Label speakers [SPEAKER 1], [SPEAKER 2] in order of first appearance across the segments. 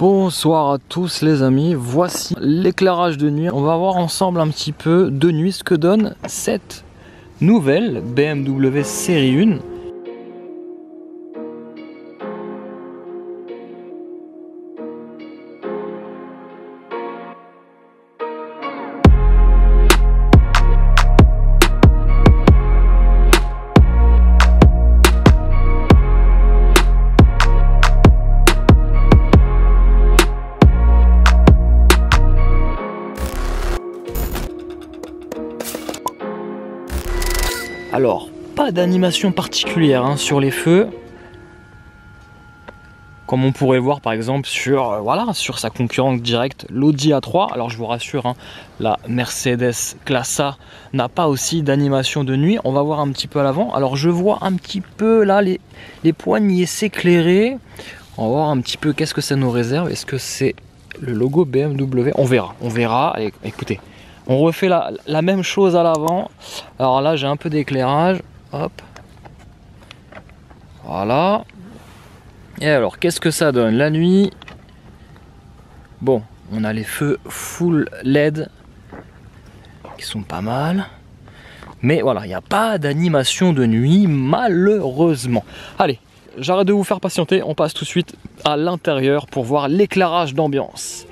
[SPEAKER 1] Bonsoir à tous les amis, voici l'éclairage de nuit. On va voir ensemble un petit peu de nuit ce que donne cette nouvelle BMW série 1. Alors, pas d'animation particulière sur les feux, comme on pourrait le voir par exemple sur, sur sa concurrente directe, l'Audi A3. Alors je vous rassure, la Mercedes Classe A n'a pas aussi d'animation de nuit. On va voir un petit peu à l'avant. Alors je vois un petit peu là les poignées s'éclairer. On va voir un petit peu qu'est-ce que ça nous réserve. Est-ce que c'est le logo BMW? On verra. Allez, écoutez. On refait la même chose à l'avant. Alors là, j'ai un peu d'éclairage. Hop. Voilà. Et alors, qu'est-ce que ça donne la nuit? Bon, on a les feux full LED qui sont pas mal. Mais voilà, il n'y a pas d'animation de nuit, malheureusement. Allez, j'arrête de vous faire patienter. On passe tout de suite à l'intérieur pour voir l'éclairage d'ambiance.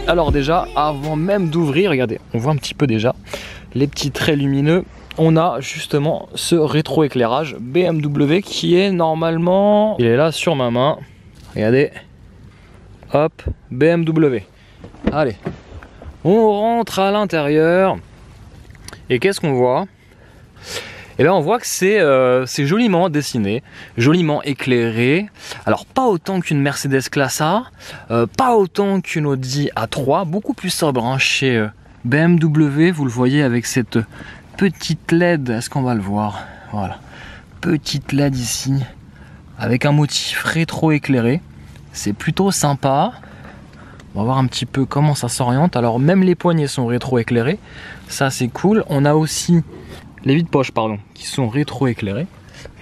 [SPEAKER 1] Alors déjà, avant même d'ouvrir, regardez, on voit un petit peu déjà les petits traits lumineux. On a justement ce rétro-éclairage BMW qui est normalement... Il est là sur ma main. Regardez. Hop, BMW. Allez, on rentre à l'intérieur. Et qu'est-ce qu'on voit? Et bien on voit que c'est joliment dessiné, joliment éclairé. Alors pas autant qu'une Mercedes Classe A, pas autant qu'une Audi A3, beaucoup plus sobre chez BMW. Vous le voyez avec cette petite LED, est-ce qu'on va le voir? Voilà, petite LED ici, avec un motif rétro éclairé. C'est plutôt sympa. On va voir un petit peu comment ça s'oriente. Alors même les poignées sont rétro éclairées, ça c'est cool. On a aussi... les vides-poches, qui sont rétro-éclairés.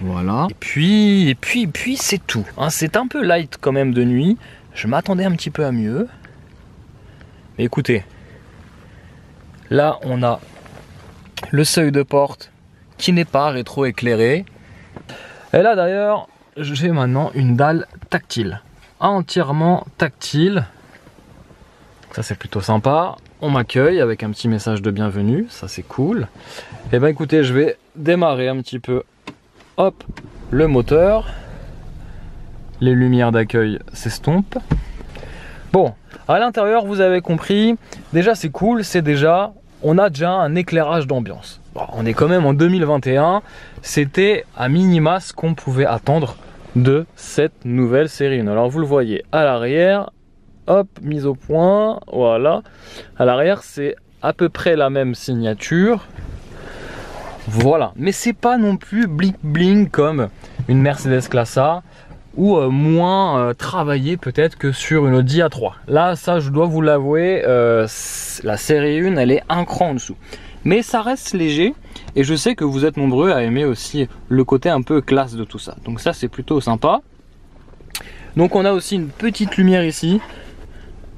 [SPEAKER 1] Voilà. Et puis c'est tout. C'est un peu light quand même de nuit. Je m'attendais un petit peu à mieux. Mais écoutez, là on a le seuil de porte qui n'est pas rétro-éclairé. Et là d'ailleurs, j'ai maintenant une dalle tactile. Entièrement tactile. Ça c'est plutôt sympa. On m'accueille avec un petit message de bienvenue, ça c'est cool. Et ben écoutez, je vais démarrer un petit peu, hop, le moteur. Les lumières d'accueil s'estompent. Bon, à l'intérieur, vous avez compris, déjà c'est cool, on a déjà un éclairage d'ambiance. Bon, on est quand même en 2021, c'était à minima ce qu'on pouvait attendre de cette nouvelle série 1. Alors vous le voyez à l'arrière. Hop, mise au point, voilà. À l'arrière, c'est à peu près la même signature. Voilà, mais c'est pas non plus bling bling comme une Mercedes Classe A ou moins travaillé peut-être que sur une Audi A3. Là, ça, je dois vous l'avouer, la série 1, elle est un cran en dessous. Mais ça reste léger et je sais que vous êtes nombreux à aimer aussi le côté un peu classe de tout ça. Donc ça, c'est plutôt sympa. Donc on a aussi une petite lumière ici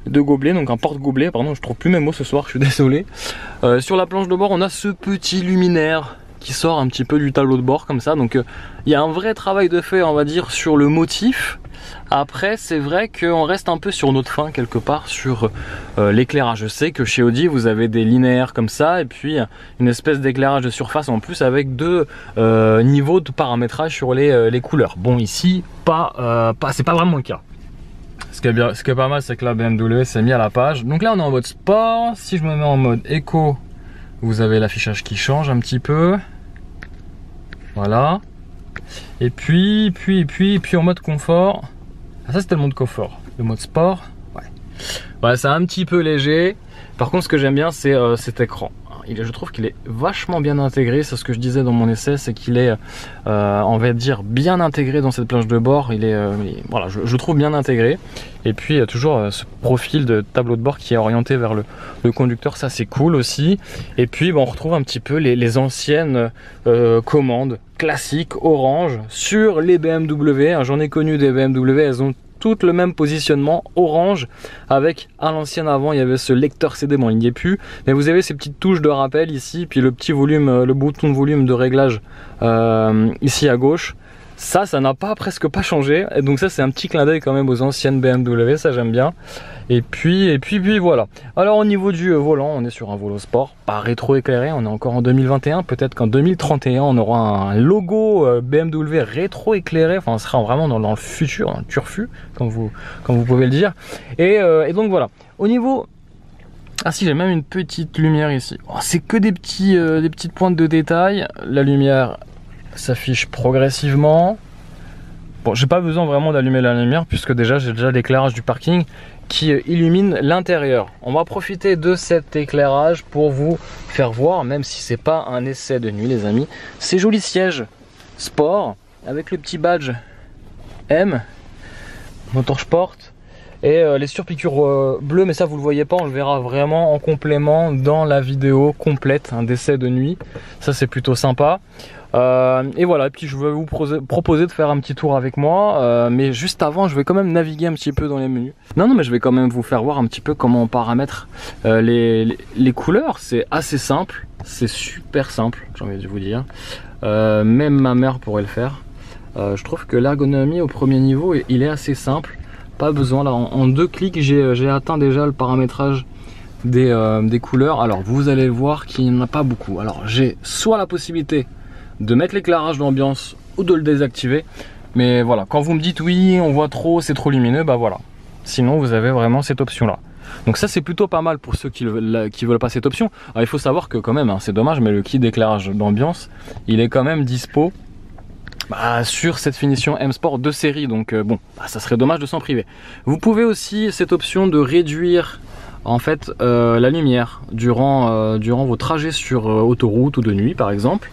[SPEAKER 1] de gobelet, donc un porte-gobelet, pardon, je trouve plus mes mots ce soir, je suis désolé. Sur la planche de bord, on a ce petit luminaire qui sort un petit peu du tableau de bord comme ça, donc il y a un vrai travail de fait, on va dire, sur le motif. Après, c'est vrai qu'on reste un peu sur notre fin quelque part sur l'éclairage. Je sais que chez Audi, vous avez des linéaires comme ça, et puis une espèce d'éclairage de surface en plus avec deux niveaux de paramétrage sur les couleurs. Bon, ici, c'est pas vraiment le cas. Ce qui est pas mal, c'est que la BMW s'est mis à la page. Donc là, on est en mode sport. Si je me mets en mode éco, vous avez l'affichage qui change un petit peu. Voilà. Et puis en mode confort. Ah, ça, c'était le mode confort. Le mode sport, ouais. Ouais, c'est un petit peu léger. Par contre, ce que j'aime bien, c'est cet écran. je trouve qu'il est vachement bien intégré. C'est ce que je disais dans mon essai, c'est qu'il est, on va dire, bien intégré dans cette planche de bord. Voilà, je trouve bien intégré. Et puis il y a toujours ce profil de tableau de bord qui est orienté vers le conducteur, ça c'est cool aussi. Et puis on retrouve un petit peu les anciennes commandes classiques orange sur les BMW. J'en ai connu des BMW, elles ont toutes le même positionnement orange, avec à l'ancienne avant il y avait ce lecteur CD, bon il n'y est plus, mais vous avez ces petites touches de rappel ici, puis le petit volume, le bouton de volume de réglage ici à gauche. Ça n'a presque pas changé, et donc ça c'est un petit clin d'œil quand même aux anciennes BMW, ça j'aime bien. Et puis voilà. Alors au niveau du volant, on est sur un Volo Sport, pas rétro-éclairé, on est encore en 2021, peut-être qu'en 2031 on aura un logo BMW rétro-éclairé, enfin on sera vraiment dans le futur, un turfu, comme vous pouvez le dire. Et donc voilà. Au niveau... Ah si, j'ai même une petite lumière ici. Oh, c'est que des petites pointes de détail. La lumière s'affiche progressivement. Bon, j'ai pas besoin vraiment d'allumer la lumière puisque j'ai déjà l'éclairage du parking qui illumine l'intérieur. On va profiter de cet éclairage pour vous faire voir, même si c'est pas un essai de nuit les amis, ces jolis sièges sport avec le petit badge M Motorsport et les surpiqûres bleues, mais ça vous le voyez pas, on le verra vraiment en complément dans la vidéo complète, un d'essai de nuit. Ça c'est plutôt sympa. Et voilà, et puis je vais vous proposer de faire un petit tour avec moi, mais juste avant je vais quand même naviguer un petit peu dans les menus. Non mais je vais quand même vous faire voir un petit peu comment on paramètre les couleurs. C'est assez simple, c'est super simple, j'ai envie de vous dire. Même ma mère pourrait le faire. Je trouve que l'ergonomie au premier niveau il est assez simple, pas besoin là, en 2 clics j'ai atteint déjà le paramétrage des couleurs. Alors vous allez voir qu'il n'y en a pas beaucoup. Alors j'ai soit la possibilité de mettre l'éclairage d'ambiance ou de le désactiver, mais voilà, quand vous me dites oui on voit trop, c'est trop lumineux, bah voilà, sinon vous avez vraiment cette option là. Donc ça c'est plutôt pas mal pour ceux qui veulent pas cette option. Alors il faut savoir que quand même, hein, c'est dommage, mais le kit d'éclairage d'ambiance il est quand même dispo sur cette finition M Sport de série, donc ça serait dommage de s'en priver. Vous pouvez aussi cette option de réduire en fait la lumière durant vos trajets sur autoroute ou de nuit par exemple.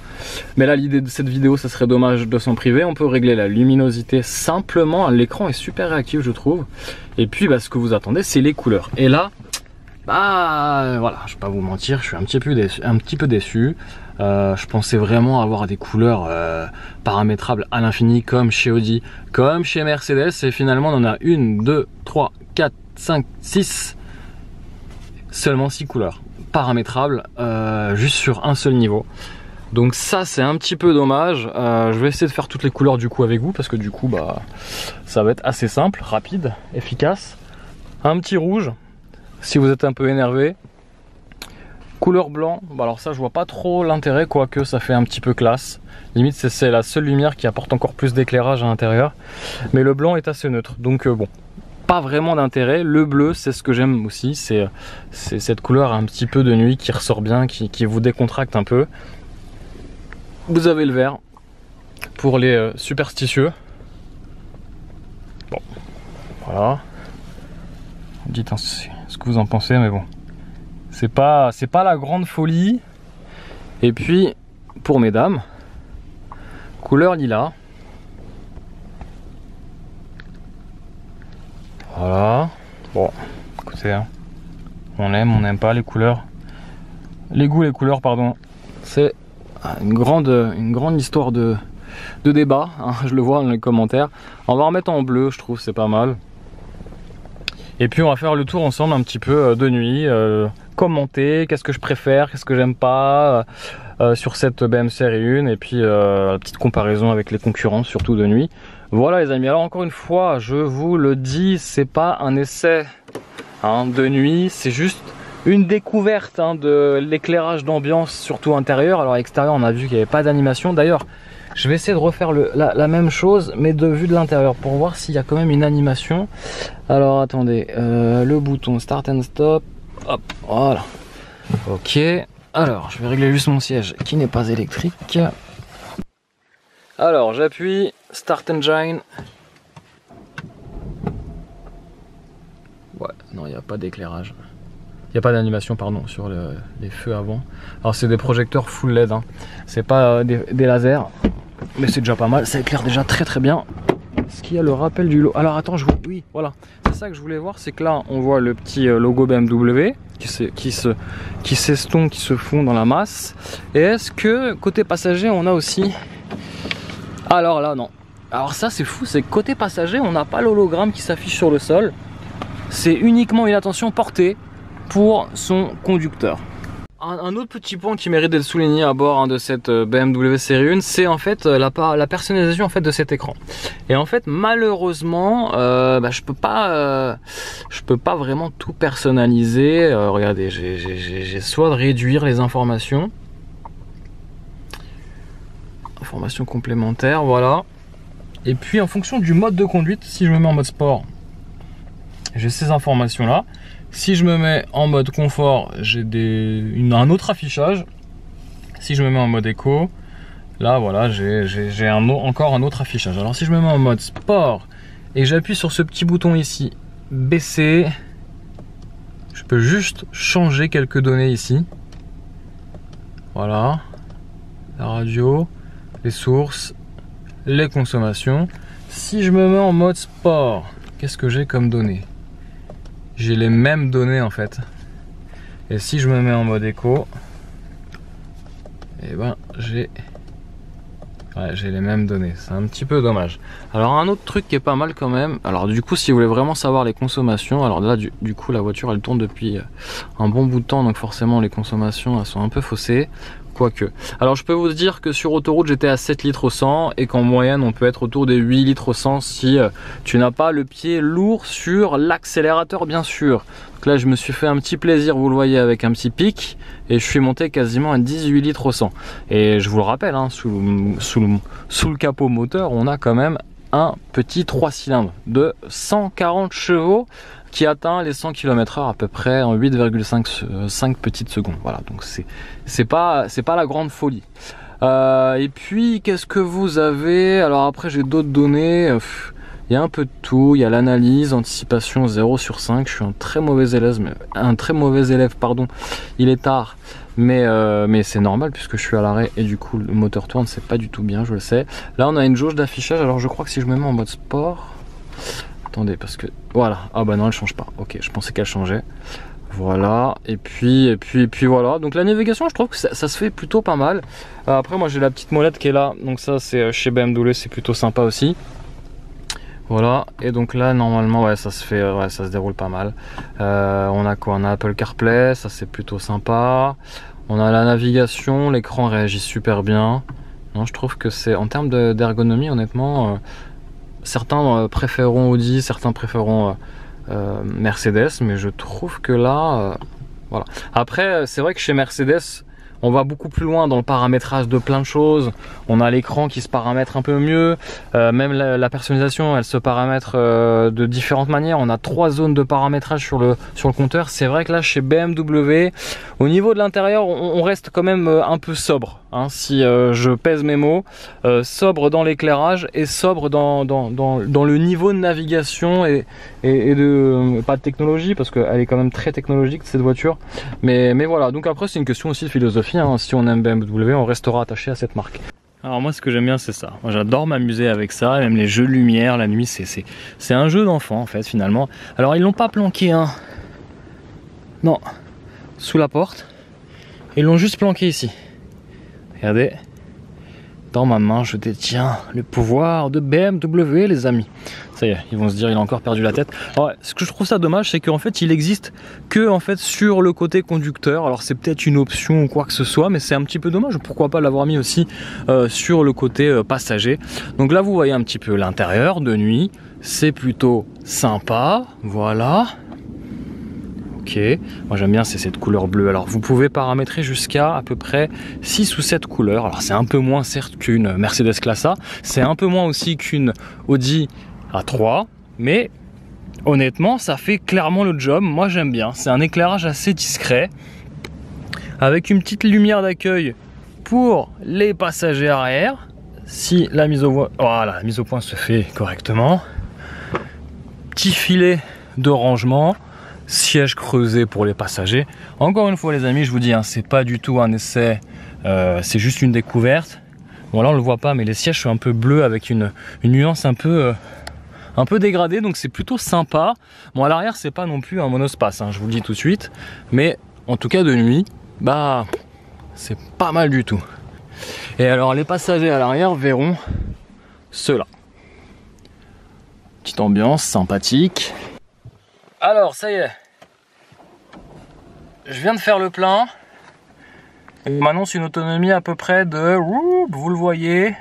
[SPEAKER 1] Mais là l'idée de cette vidéo, ça serait dommage de s'en priver. On peut régler la luminosité simplement, l'écran est super réactif je trouve. Et puis ce que vous attendez c'est les couleurs. Et là, voilà, je vais pas vous mentir, je suis un petit peu déçu. Je pensais vraiment avoir des couleurs paramétrables à l'infini comme chez Audi, comme chez Mercedes, et finalement on en a 1, 2, 3, 4, 5, 6, seulement 6 couleurs paramétrables juste sur un seul niveau. Donc ça c'est un petit peu dommage. Je vais essayer de faire toutes les couleurs du coup avec vous, parce que du coup ça va être assez simple, rapide, efficace. Un petit rouge si vous êtes un peu énervé. Couleur blanc, alors ça je vois pas trop l'intérêt, quoique ça fait un petit peu classe. Limite c'est la seule lumière qui apporte encore plus d'éclairage à l'intérieur. Mais le blanc est assez neutre, donc bon, pas vraiment d'intérêt. Le bleu c'est ce que j'aime aussi, c'est cette couleur un petit peu de nuit qui ressort bien, qui vous décontracte un peu. Vous avez le vert pour les superstitieux. Bon, voilà. Dites ce que vous en pensez, mais bon. C'est pas la grande folie. Et puis, pour mesdames, couleur lilas. Voilà. Bon, écoutez, hein, on n'aime pas les couleurs. Les goûts, les couleurs, pardon. C'est une grande histoire de débat, hein, je le vois dans les commentaires. On va remettre en bleu, je trouve c'est pas mal. Et puis on va faire le tour ensemble un petit peu de nuit, commenter qu'est-ce que je préfère, qu'est-ce que j'aime pas sur cette BM série 1, et puis la petite comparaison avec les concurrents, surtout de nuit. Voilà les amis, alors encore une fois, je vous le dis, c'est pas un essai de nuit, c'est juste une découverte de l'éclairage d'ambiance, surtout intérieur. Alors à l'extérieur on a vu qu'il n'y avait pas d'animation, d'ailleurs je vais essayer de refaire la même chose mais de vue de l'intérieur pour voir s'il y a quand même une animation. Alors attendez, le bouton start and stop, hop, voilà, ok. Alors je vais régler juste mon siège qui n'est pas électrique. Alors j'appuie start engine. Ouais, non il n'y a pas d'éclairage. Il n'y a pas d'animation pardon sur les feux avant. Alors c'est des projecteurs full LED, hein. C'est pas des lasers, mais c'est déjà pas mal, ça éclaire déjà très très bien. Est-ce qu'il y a le rappel du logo? Alors attends, oui voilà, c'est ça que je voulais voir, c'est que là on voit le petit logo BMW qui s'estompe, qui se fond dans la masse. Et est-ce que côté passager on a aussi... Alors là non. Alors ça c'est fou, c'est que côté passager on n'a pas l'hologramme qui s'affiche sur le sol. C'est uniquement une attention portée pour son conducteur. Un autre petit point qui mérite d'être souligné à bord de cette BMW série 1, c'est en fait la personnalisation en fait de cet écran. Et en fait malheureusement je peux pas vraiment tout personnaliser. Regardez, j'ai soit de réduire les informations complémentaires, voilà. Et puis en fonction du mode de conduite, si je me mets en mode sport, j'ai ces informations là. Si je me mets en mode confort, j'ai un autre affichage. Si je me mets en mode éco, là voilà, j'ai encore un autre affichage. Alors si je me mets en mode sport et j'appuie sur ce petit bouton ici, baisser, je peux juste changer quelques données ici. Voilà, la radio, les sources, les consommations. Si je me mets en mode sport, qu'est-ce que j'ai comme données? J'ai les mêmes données en fait. Et si je me mets en mode éco, et ben j'ai les mêmes données. C'est un petit peu dommage. Alors un autre truc qui est pas mal quand même. Alors du coup si vous voulez vraiment savoir les consommations, alors là du coup la voiture elle tourne depuis un bon bout de temps, donc forcément les consommations elles sont un peu faussées. Quoique. Alors je peux vous dire que sur autoroute j'étais à 7 litres au 100 et qu'en moyenne on peut être autour des 8 litres au 100 si tu n'as pas le pied lourd sur l'accélérateur bien sûr. Donc là je me suis fait un petit plaisir, vous le voyez, avec un petit pic et je suis monté quasiment à 18 litres au 100. Et je vous le rappelle, hein, sous le capot moteur on a quand même un petit 3 cylindres de 140 chevaux qui atteint les 100 km/h à peu près en 8,5 petites secondes. Voilà, donc c'est pas la grande folie. Et puis qu'est-ce que vous avez? Alors après j'ai d'autres données. Il y a un peu de tout. Il y a l'analyse, anticipation 0 sur 5. Je suis un très mauvais élève, pardon. Il est tard, mais c'est normal puisque je suis à l'arrêt et du coup le moteur tourne. C'est pas du tout bien, je le sais. Là on a une jauge d'affichage. Alors je crois que si je me mets en mode sport, attendez, parce que voilà, ah bah non elle change pas. Ok, je pensais qu'elle changeait. Voilà, et puis voilà. Donc la navigation, je trouve que ça se fait plutôt pas mal. Après moi j'ai la petite molette qui est là, donc ça c'est chez BMW, c'est plutôt sympa aussi. Voilà, et donc là normalement ouais ça se fait, ouais, ça se déroule pas mal. On a quoi? On a Apple CarPlay, ça c'est plutôt sympa. On a la navigation, l'écran réagit super bien. Non, je trouve que c'est en termes d'ergonomie honnêtement. Certains préféreront Audi, certains préféreront Mercedes, mais je trouve que là, voilà. Après, c'est vrai que chez Mercedes, on va beaucoup plus loin dans le paramétrage de plein de choses. On a l'écran qui se paramètre un peu mieux, même la personnalisation, elle se paramètre de différentes manières. On a 3 zones de paramétrage sur le compteur. C'est vrai que là, chez BMW, au niveau de l'intérieur, on reste quand même un peu sobre. Hein, si je pèse mes mots, sobre dans l'éclairage et sobre dans le niveau de navigation et de pas de technologie parce qu'elle est quand même très technologique cette voiture. Mais voilà. Donc après, c'est une question aussi de philosophie. Hein. Si on aime BMW, on restera attaché à cette marque. Alors moi ce que j'aime bien c'est ça, moi j'adore m'amuser avec ça, même les jeux de lumière la nuit, c'est un jeu d'enfant en fait finalement. Alors ils l'ont pas planqué non, sous la porte, ils l'ont juste planqué ici. Regardez, dans ma main je détiens le pouvoir de BMW les amis. Ça y est, ils vont se dire il a encore perdu la tête. Alors, ce que je trouve ça dommage c'est qu'en fait il existe que en fait sur le côté conducteur. Alors c'est peut-être une option ou quoi que ce soit, mais c'est un petit peu dommage. Pourquoi pas l'avoir mis aussi sur le côté passager. Donc là vous voyez un petit peu l'intérieur de nuit, c'est plutôt sympa, voilà. Ok, moi j'aime bien c'est cette couleur bleue. Alors vous pouvez paramétrer jusqu'à à peu près 6 ou 7 couleurs. Alors c'est un peu moins certes qu'une Mercedes Classe A, c'est un peu moins aussi qu'une Audi A3, mais honnêtement ça fait clairement le job. Moi j'aime bien, c'est un éclairage assez discret avec une petite lumière d'accueil pour les passagers arrière si la mise au point, voilà, la mise au point se fait correctement. Petit filet de rangement. siège creusé pour les passagers. Encore une fois les amis, je vous dis, hein, c'est pas du tout un essai, c'est juste une découverte. Bon là on le voit pas, mais les sièges sont un peu bleus avec une nuance un peu dégradée, donc c'est plutôt sympa. Bon à l'arrière c'est pas non plus un monospace, hein, je vous le dis tout de suite, mais en tout cas de nuit, bah c'est pas mal du tout. Et alors les passagers à l'arrière verront cela. Petite ambiance sympathique. Alors ça y est, je viens de faire le plein. On m'annonce une autonomie à peu près de, vous le voyez,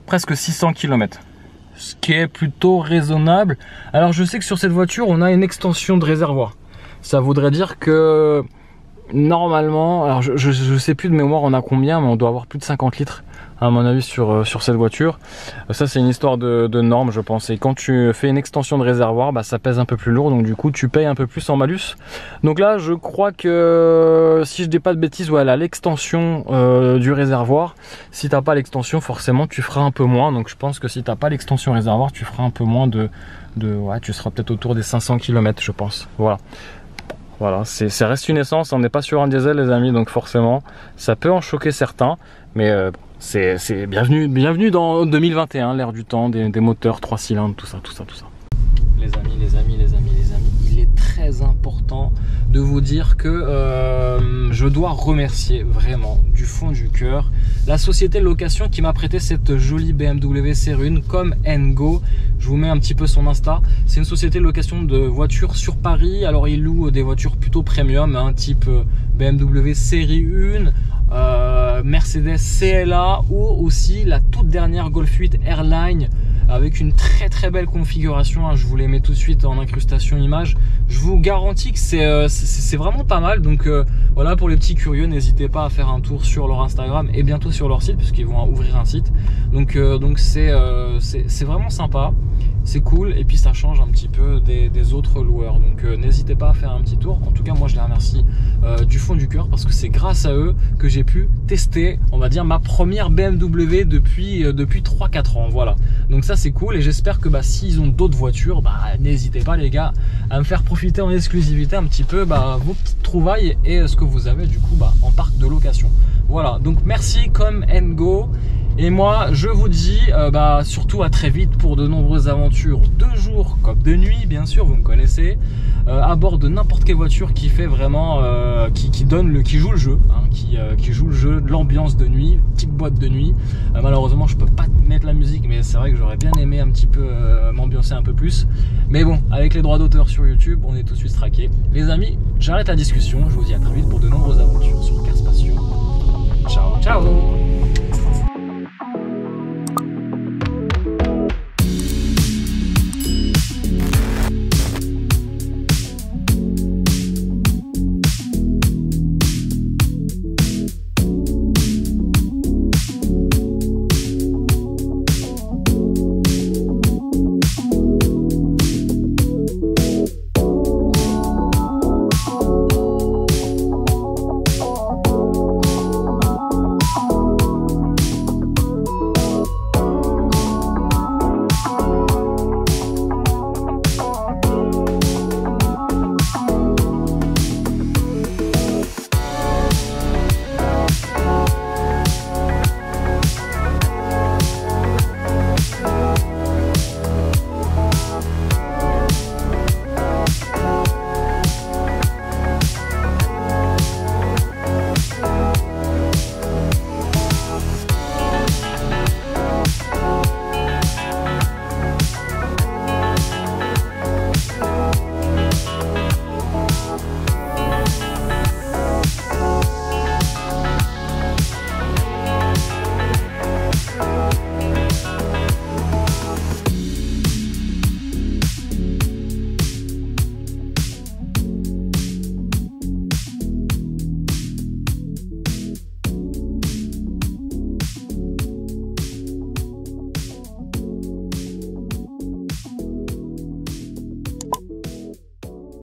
[SPEAKER 1] presque 600 km. Ce qui est plutôt raisonnable. Alors je sais que sur cette voiture on a une extension de réservoir. Ça voudrait dire que normalement, alors je sais plus de mémoire on a combien, mais on doit avoir plus de 50 litres à mon avis sur cette voiture. Ça c'est une histoire de normes je pense, et quand tu fais une extension de réservoir, bah, ça pèse un peu plus lourd, donc du coup tu payes un peu plus en malus. Donc là je crois que, si je dis pas de bêtises, ouais, elle a l'extension du réservoir. Si t'as pas l'extension, forcément tu feras un peu moins, donc je pense que si t'as pas l'extension réservoir, tu feras un peu moins ouais, tu seras peut-être autour des 500 km je pense. Voilà, ça reste une essence, on n'est pas sur un diesel les amis, donc forcément ça peut en choquer certains, mais c'est bienvenue dans 2021, l'ère du temps, des moteurs 3 cylindres, tout ça. Les amis, il est très important de vous dire que je dois remercier vraiment du fond du cœur la société de location qui m'a prêté cette jolie BMW série 1 comme Ngo. Je vous mets un petit peu son Insta. C'est une société de location de voitures sur Paris. Alors ils louent des voitures plutôt premium, hein, type BMW série 1, Mercedes CLA, ou aussi la toute dernière Golf 8 Airline avec une très belle configuration, hein. Je vous les mets tout de suite en incrustation image. Je vous garantis que c'est vraiment pas mal. Donc voilà, pour les petits curieux, n'hésitez pas à faire un tour sur leur Instagram et bientôt sur leur site, puisqu'ils vont ouvrir un site. Donc c'est vraiment sympa, c'est cool, et puis ça change un petit peu des autres loueurs. Donc n'hésitez pas à faire un petit tour. En tout cas moi je les remercie du fond du cœur, parce que c'est grâce à eux que j'ai pu tester, on va dire, ma première BMW depuis 3-4 ans. Voilà, donc ça c'est cool, et j'espère que s'ils ont d'autres voitures, n'hésitez pas les gars à me faire profiter en exclusivité un petit peu vos petites trouvailles et ce que vous avez du coup en parc de location. Voilà, donc merci comme Ngo. Et moi je vous dis surtout à très vite pour de nombreuses aventures de jour comme de nuit, bien sûr, vous me connaissez, à bord de n'importe quelle voiture qui fait vraiment qui joue le jeu, hein, qui joue le jeu de l'ambiance de nuit, petite boîte de nuit. Malheureusement je peux pas mettre la musique, mais c'est vrai que j'aurais bien aimé un petit peu m'ambiancer un peu plus, mais bon, avec les droits d'auteur sur YouTube on est tout de suite traqué. Les amis, j'arrête la discussion, je vous dis à très vite pour de nombreuses aventures sur Cars Passion. Ciao ciao.